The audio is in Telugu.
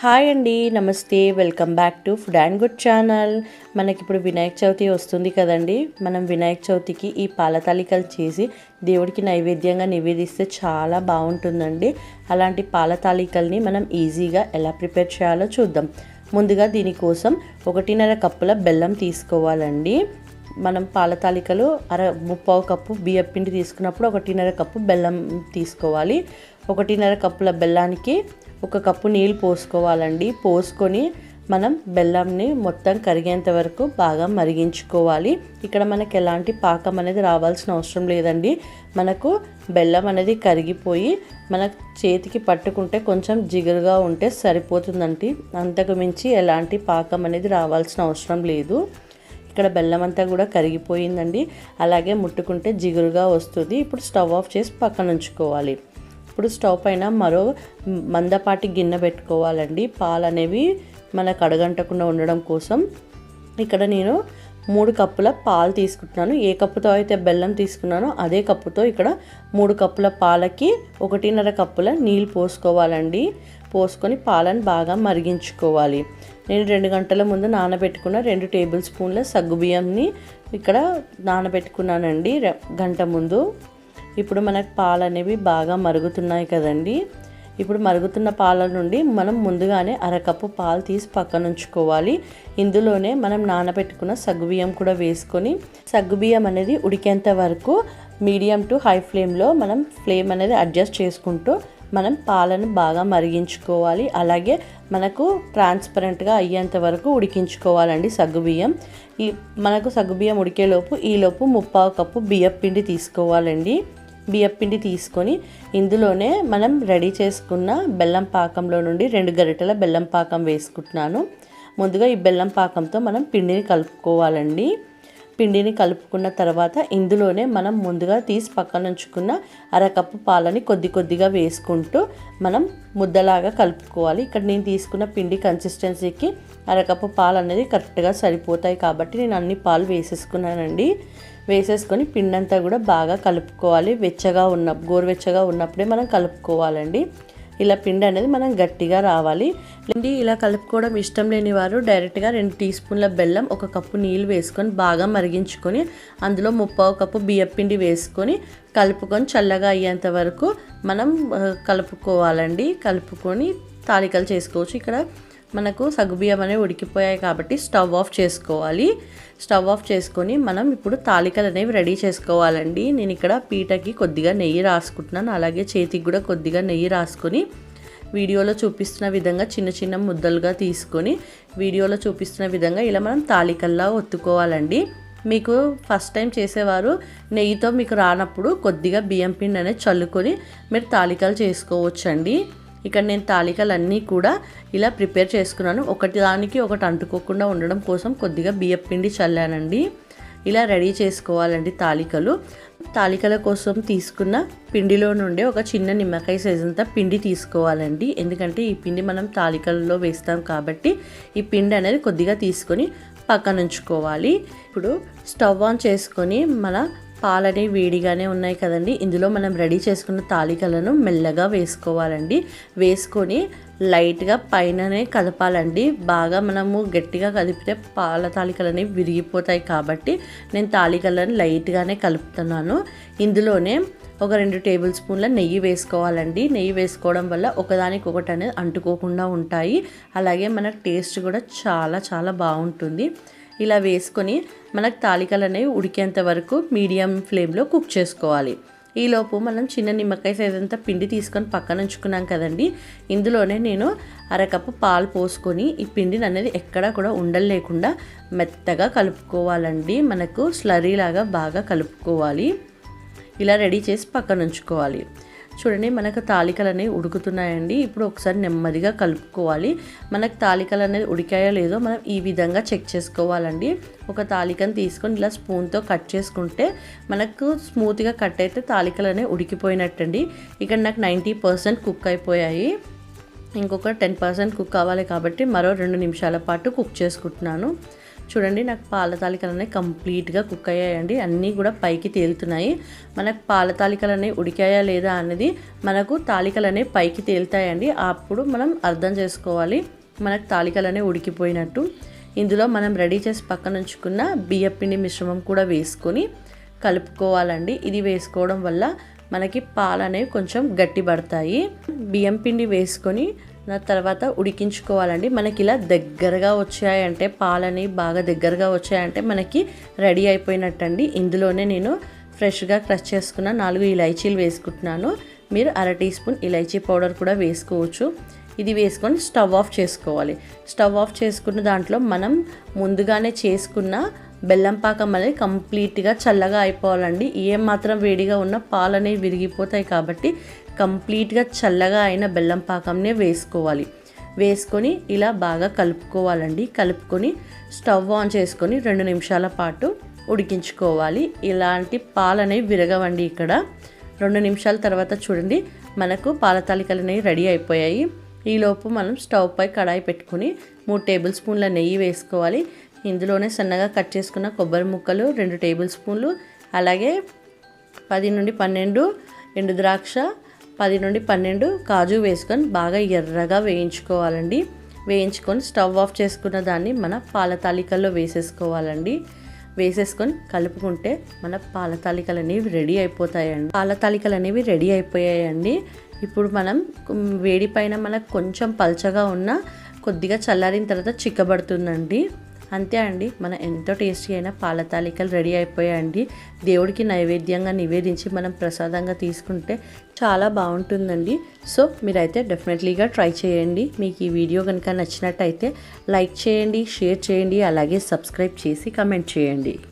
హాయ్ అండి, నమస్తే. Welcome back to food and good channel. మనకి ఇప్పుడు వినాయక చవితి వస్తుంది కదండి. మనం వినాయక చవితికి ఈ పాల తాలికలు చేసి దేవుడికి నైవేద్యంగా నివేదిస్తే చాలా బాగుంటుందండి. అలాంటి పాల తాలికల్ని మనం ఈజీగా ఎలా ప్రిపేర్ చేయాలో చూద్దాం. ముందుగా దీనికోసం 1.5 కప్పుల బెల్లం తీసుకోవాలండి. మనం పాల తాలికలు ముప్పావు కప్పు బియ్యం పిండి తీసుకున్నప్పుడు 1.5 కప్పు బెల్లం తీసుకోవాలి. 1.5 కప్పుల బెల్లానికి 1 కప్పు నీళ్ళు పోసుకోవాలండి. పోసుకొని మనం బెల్లంని మొత్తం కరిగేంత వరకు బాగా మరిగించుకోవాలి. ఇక్కడ మనకు ఎలాంటి పాకం అనేది రావాల్సిన అవసరం లేదండి. మనకు బెల్లం అనేది కరిగిపోయి మన చేతికి పట్టుకుంటే కొంచెం జిగురుగా ఉంటే సరిపోతుందండి. అంతకు మించి ఎలాంటి పాకం అనేది రావాల్సిన అవసరం లేదు. ఇక్కడ బెల్లం అంతా కూడా కరిగిపోయిందండి. అలాగే ముట్టుకుంటే జిగురుగా వస్తుంది. ఇప్పుడు స్టవ్ ఆఫ్ చేసి పక్కన ఉంచుకోవాలి. ఇప్పుడు స్టవ్ పైన మరో మందపాటి గిన్నె పెట్టుకోవాలండి. పాలు అనేవి మనకు అడగంటకుండా ఉండడం కోసం. ఇక్కడ నేను 3 కప్పుల పాలు తీసుకుంటున్నాను. ఏ కప్పుతో అయితే బెల్లం తీసుకున్నానో అదే కప్పుతో ఇక్కడ 3 కప్పుల పాలకి 1.5 కప్పుల నీళ్ళు పోసుకోవాలండి. పోసుకొని పాలను బాగా మరిగించుకోవాలి. నేను 2 గంటల ముందు నానబెట్టుకున్న 2 టేబుల్ స్పూన్ల సగ్గుబియ్యంని ఇక్కడ నానబెట్టుకున్నానండి గంట ముందు. ఇప్పుడు మనకు పాలు అనేవి బాగా మరుగుతున్నాయి కదండి. ఇప్పుడు మరుగుతున్న పాల నుండి మనం ముందుగానే 1/2 కప్పు పాలు తీసి పక్కన ఉంచుకోవాలి. ఇందులోనే మనం నానబెట్టుకున్న సగ్గుబియ్యం కూడా వేసుకొని సగ్గుబియ్యం అనేది ఉడికేంత వరకు మీడియం టు హై ఫ్లేమ్లో మనం ఫ్లేమ్ అనేది అడ్జస్ట్ చేసుకుంటూ మనం పాలను బాగా మరిగించుకోవాలి. అలాగే మనకు ట్రాన్స్పరెంట్గా అయ్యేంత వరకు ఉడికించుకోవాలండి సగ్గుబియ్యం. మనకు సగ్గుబియ్యం ఉడికేలోపు ఈలోపు 1/4 కప్పు బియ్యం పిండి తీసుకోవాలండి. బియ్యం పిండి తీసుకొని ఇందులోనే మనం రెడీ చేసుకున్న బెల్లం పాకంలో నుండి 2 గరిటెల బెల్లం పాకం వేసుకుంటున్నాను. ముందుగా ఈ బెల్లం పాకంతో మనం పిండిని కలుపుకోవాలండి. పిండిని కలుపుకున్న తర్వాత ఇందులోనే మనం ముందుగా తీసి పక్కన ఉంచుకున్న 1/2 కప్పు పాలని కొద్ది కొద్దిగా వేసుకుంటూ మనం ముద్దలాగా కలుపుకోవాలి. ఇక్కడ నేను తీసుకున్న పిండి కన్సిస్టెన్సీకి 1/2 కప్పు పాలు అనేది కరెక్ట్గా సరిపోతాయి కాబట్టి నేను అన్ని పాలు వేసేసుకున్నానండి. వేసేసుకొని పిండి అంతా కూడా బాగా కలుపుకోవాలి. గోరువెచ్చగా ఉన్నప్పుడే మనం కలుపుకోవాలండి. ఇలా పిండి అనేది మనం గట్టిగా రావాలి. ఇలా కలుపుకోవడం ఇష్టం లేని వారు డైరెక్ట్గా 2 టీ స్పూన్ల బెల్లం 1 కప్పు నీళ్ళు వేసుకొని బాగా మరిగించుకొని అందులో 1/4 కప్పు బియ్యం పిండి వేసుకొని కలుపుకొని చల్లగా అయ్యేంత వరకు మనం కలుపుకోవాలండి. కలుపుకొని తాలికలు చేసుకోవచ్చు. ఇక్కడ మనకు సగ్గుబియ్యం అనేవి ఉడికిపోయాయి కాబట్టి స్టవ్ ఆఫ్ చేసుకోవాలి. స్టవ్ ఆఫ్ చేసుకొని మనం ఇప్పుడు తాలికలు అనేవి రెడీ చేసుకోవాలండి. నేను ఇక్కడ పీటకి కొద్దిగా నెయ్యి రాసుకుంటున్నాను. అలాగే చేతికి కూడా కొద్దిగా నెయ్యి రాసుకొని వీడియోలో చూపిస్తున్న విధంగా చిన్న చిన్న ముద్దలుగా తీసుకొని వీడియోలో చూపిస్తున్న విధంగా ఇలా మనం తాలికల్లా ఒత్తుకోవాలండి. మీకు ఫస్ట్ టైం చేసేవారు నెయ్యితో మీకు రానప్పుడు కొద్దిగా బియ్యం పిండి అనేది చల్లుకొని మీరు తాలికలు చేసుకోవచ్చండి. ఇక్కడ నేను తాలికలన్నీ కూడా ఇలా ప్రిపేర్ చేసుకున్నాను. ఒకటి ఒకటి అంటుకోకుండా ఉండడం కోసం కొద్దిగా బియ్యం పిండి చల్లానండి. ఇలా రెడీ చేసుకోవాలండి తాలికల కోసం తీసుకున్న పిండిలో నుండి ఒక చిన్న నిమ్మకాయ సైజంతా పిండి తీసుకోవాలండి. ఎందుకంటే ఈ పిండి మనం తాలికల్లో వేస్తాం కాబట్టి ఈ పిండి అనేది కొద్దిగా తీసుకొని పక్కన ఉంచుకోవాలి. ఇప్పుడు స్టవ్ ఆన్ చేసుకొని మన పాలనే వేడిగానే ఉన్నాయి కదండి. ఇందులో మనం రెడీ చేసుకున్న తాలికలను మెల్లగా వేసుకోవాలండి. వేసుకొని లైట్గా పైననే కదపాలండి. బాగా మనము గట్టిగా కదిపితే పాల తాలికలు అనేవి విరిగిపోతాయి కాబట్టి నేను తాలికలను లైట్గానే కలుపుతున్నాను. ఇందులోనే ఒక 2 టేబుల్ స్పూన్ల నెయ్యి వేసుకోవాలండి. నెయ్యి వేసుకోవడం వల్ల ఒకదానికొకటి అనేది అంటుకోకుండా ఉంటాయి. అలాగే మన టేస్ట్ కూడా చాలా చాలా బాగుంటుంది. ఇలా వేసుకొని మనకు తాలికలు అనేవి ఉడికేంత వరకు మీడియం ఫ్లేమ్లో కుక్ చేసుకోవాలి. ఈలోపు మనం చిన్న నిమ్మకాయ సైజంతా పిండి తీసుకొని పక్కన ఉంచుకున్నాం కదండి. ఇందులోనే నేను 1/2 కప్పు పాలు పోసుకొని ఈ పిండిని అనేది ఎక్కడా కూడా ఉండలు లేకుండా మెత్తగా కలుపుకోవాలండి. మనకు స్లరీ లాగా బాగా కలుపుకోవాలి. ఇలా రెడీ చేసి పక్కన ఉంచుకోవాలి. చూడండి, మనకు తాలికలు అనేవి ఉడుకుతున్నాయండి. ఇప్పుడు ఒకసారి నెమ్మదిగా కలుపుకోవాలి. మనకు తాలికలు అనేది ఉడికాయో లేదో మనం ఈ విధంగా చెక్ చేసుకోవాలండి. ఒక తాలికను తీసుకొని ఇలా స్పూన్తో కట్ చేసుకుంటే మనకు స్మూత్గా కట్ అయితే తాలికలు అనేవి ఉడికిపోయినట్టండి. ఇక్కడ నాకు 90% కుక్ అయిపోయాయి. ఇంకొక 10% కుక్ కావాలి కాబట్టి మరో 2 నిమిషాల పాటు కుక్ చేసుకుంటున్నాను. చూడండి నాకు పాల తాలికలు అనేవి కంప్లీట్గా కుక్ అయ్యాయండి, అన్నీ కూడా పైకి తేలుతున్నాయి. మనకు పాల తాలికలు అనేవి ఉడికాయా లేదా అనేది మనకు తాలికలు అనేవి పైకి తేలుతాయండి. అప్పుడు మనం అర్థం చేసుకోవాలి మనకు తాలికలు అనేవి ఉడికిపోయినట్టు. ఇందులో మనం రెడీ చేసి పక్కన ఉంచుకున్న బియ్యపిండి మిశ్రమం కూడా వేసుకొని కలుపుకోవాలండి. ఇది వేసుకోవడం వల్ల మనకి పాలు అనేవి కొంచెం గట్టి పడతాయి. బియ్యం పిండి వేసుకొని తర్వాత ఉడికించుకోవాలండి. మనకి ఇలా దగ్గరగా వచ్చాయంటే పాలని బాగా దగ్గరగా వచ్చాయంటే మనకి రెడీ అయిపోయినట్టండి. ఇందులోనే నేను ఫ్రెష్గా క్రష్ చేసుకున్న 4 ఇలాచీలు వేసుకుంటున్నాను. మీరు 1/2 టీ స్పూన్ ఇలాచీ పౌడర్ కూడా వేసుకోవచ్చు. ఇది వేసుకొని స్టవ్ ఆఫ్ చేసుకోవాలి. స్టవ్ ఆఫ్ చేసుకున్న దాంట్లో మనం ముందుగానే చేసుకున్న బెల్లం పాకం అనేది కంప్లీట్గా చల్లగా అయిపోవాలండి. ఏం మాత్రం వేడిగా ఉన్న పాలు అనేవి విరిగిపోతాయి కాబట్టి కంప్లీట్గా చల్లగా అయిన బెల్లం పాకంనే వేసుకోవాలి. వేసుకొని ఇలా బాగా కలుపుకోవాలండి. కలుపుకొని స్టవ్ ఆన్ చేసుకొని 2 నిమిషాల పాటు ఉడికించుకోవాలి. ఇలాంటి పాలు అనేవి విరగవండి. ఇక్కడ 2 నిమిషాల తర్వాత చూడండి మనకు పాల తాలికలు అనేవి రెడీ అయిపోయాయి. ఈలోపు మనం స్టవ్ పై కడాయి పెట్టుకొని 3 టేబుల్ స్పూన్ల నెయ్యి వేసుకోవాలి. ఇందులోనే సన్నగా కట్ చేసుకున్న కొబ్బరి ముక్కలు 2 టేబుల్ స్పూన్లు, అలాగే 10 నుండి 12 ఎండు ద్రాక్ష, 10 నుండి 12 కాజు వేసుకొని బాగా ఎర్రగా వేయించుకోవాలండి. వేయించుకొని స్టవ్ ఆఫ్ చేసుకున్న దాన్ని మన పాల తాలికల్లో వేసేసుకోవాలండి. వేసేసుకొని కలుపుకుంటే మన పాల తాలికలు అనేవి రెడీ అయిపోతాయండి. పాల తాలికలు అనేవి రెడీ అయిపోయాయండి. ఇప్పుడు మనం వేడి పైన మనకు కొంచెం పల్చగా ఉన్న కొద్దిగా చల్లారిన తర్వాత చిక్కబడుతుందండి. అంతే అండి, మన ఎంతో టేస్టీ అయిన పాల తాలికలు రెడీ అయిపోయాయండి. దేవుడికి నైవేద్యంగా నివేదించి మనం ప్రసాదంగా తీసుకుంటే చాలా బాగుంటుందండి. సో మీరైతే డెఫినెట్లీగా ట్రై చేయండి. మీకు ఈ వీడియో కనుక నచ్చినట్టయితే లైక్ చేయండి, షేర్ చేయండి, అలాగే సబ్స్క్రైబ్ చేసి కమెంట్ చేయండి.